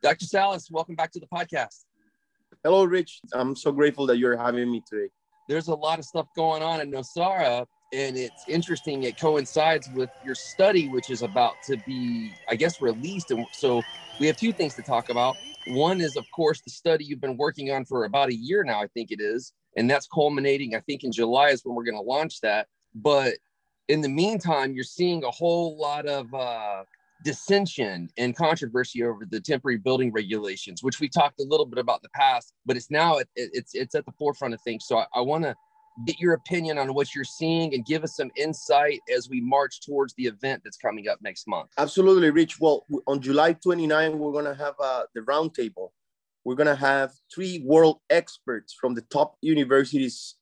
Dr. Salas, welcome back to the podcast. Hello, Rich. I'm so grateful that you're having me today. There's a lot of stuff going on in Nosara, and it's interesting. It coincides with your study, which is about to be, I guess, released. And so we have two things to talk about. One is, of course, the study you've been working on for about a year now, I think it is. And that's culminating, I think, in July is when we're going to launch that. But in the meantime, you're seeing a whole lot of dissension and controversy over the temporary building regulations, which we talked a little bit about in the past, but it's now it's at the forefront of things. So I want to get your opinion on what you're seeing and give us some insight as we march towards the event that's coming up next month. Absolutely, Rich. Well, on July 29, we're going to have the roundtable. We're going to have 3 world experts from the top universities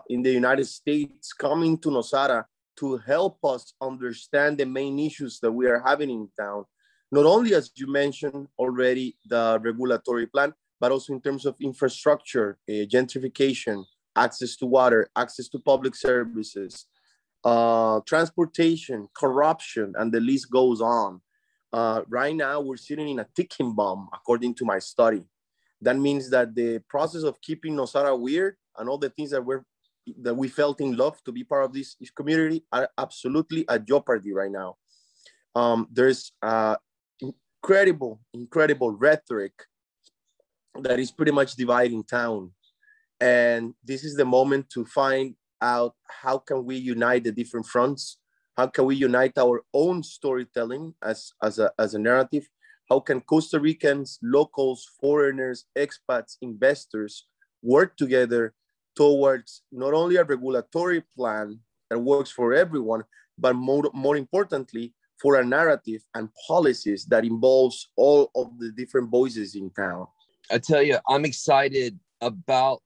in the United States coming to Nosara to help us understand the main issues that we are having in town. Not only, as you mentioned already, the regulatory plan, but also in terms of infrastructure, gentrification, access to water, access to public services, transportation, corruption, and the list goes on. Right now, we're sitting in a ticking bomb, according to my study. That means that the process of keeping Nosara weird and all the things that we felt in love to be part of this community are absolutely at jeopardy right now. There's incredible rhetoric that is pretty much dividing town. And this is the moment to find out how can we unite the different fronts? How can we unite our own storytelling as a narrative? How can Costa Ricans, locals, foreigners, expats, investors work together towards not only a regulatory plan that works for everyone, but more importantly, for a narrative and policies that involves all of the different voices in town? I tell you, I'm excited about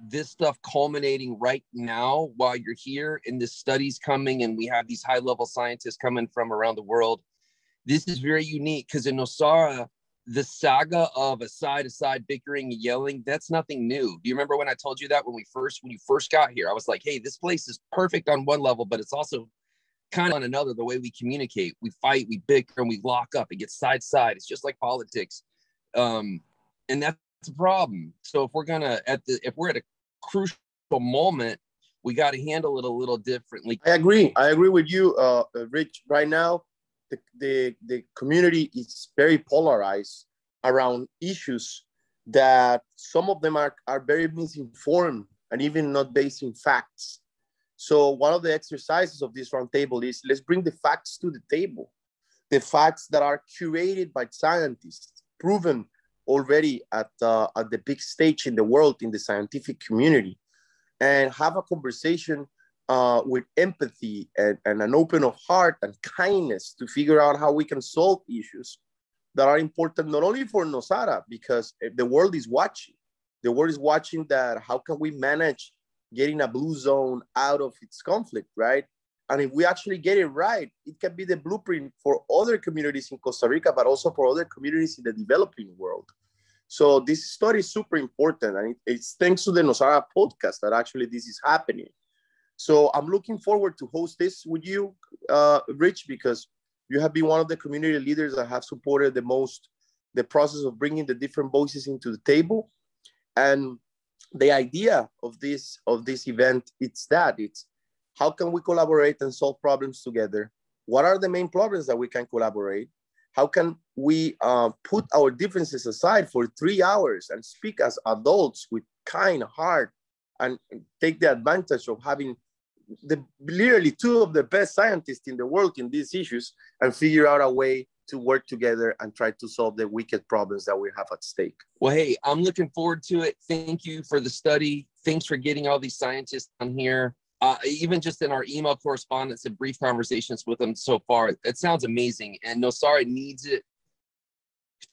this stuff culminating right now while you're here, and this study's coming, and we have these high-level scientists coming from around the world. This is very unique because in Nosara, the saga of a side-to-side bickering and yelling, that's nothing new. Do you remember when I told you that when you first got here? I was like, hey, this place is perfect on one level, but it's also kind of on another, the way we communicate. We fight, we bicker, and we lock up. It gets side-to-side. It's just like politics. And that's a problem. So if we're at a crucial moment, we got to handle it a little differently. I agree with you, Rich. Right now, the community is very polarized around issues that some of them are very misinformed and even not based in facts. So one of the exercises of this roundtable is let's bring the facts to the table, the facts that are curated by scientists, proven already at the big stage in the world, in the scientific community, and have a conversation with empathy and an open of heart and kindness to figure out how we can solve issues that are important not only for Nosara, because the world is watching. The world is watching that how can we manage getting a blue zone out of its conflict, right? And if we actually get it right, it can be the blueprint for other communities in Costa Rica, but also for other communities in the developing world. So this story is super important. And it's thanks to the Nosara podcast that actually this is happening. So I'm looking forward to host this with you, Rich, because you have been one of the community leaders that have supported the most the process of bringing the different voices into the table. And the idea of this event, it's how can we collaborate and solve problems together? What are the main problems that we can collaborate? How can we put our differences aside for 3 hours and speak as adults with kind heart and take the advantage of having literally 2 of the best scientists in the world in these issues and figure out a way to work together and try to solve the wicked problems that we have at stake? Well, hey, I'm looking forward to it. Thank you for the study. Thanks for getting all these scientists on here. Even just in our email correspondence and brief conversations with them so far, it sounds amazing. And Nosara needs it.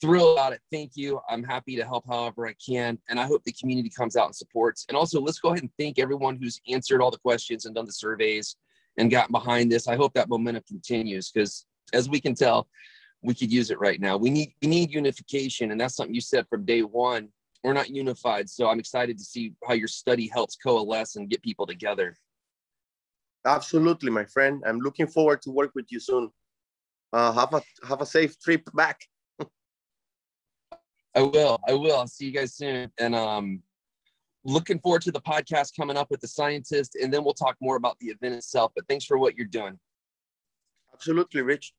Thrilled about it. Thank you. I'm happy to help however I can. And I hope the community comes out and supports. And also, let's go ahead and thank everyone who's answered all the questions and done the surveys and gotten behind this. I hope that momentum continues because, as we can tell, we could use it right now. We need unification. And that's something you said from day one. We're not unified. So I'm excited to see how your study helps coalesce and get people together. Absolutely, my friend. I'm looking forward to work with you soon. Have a safe trip back. I will. I'll see you guys soon. And looking forward to the podcast coming up with the scientist, and then we'll talk more about the event itself. But thanks for what you're doing. Absolutely, Rich.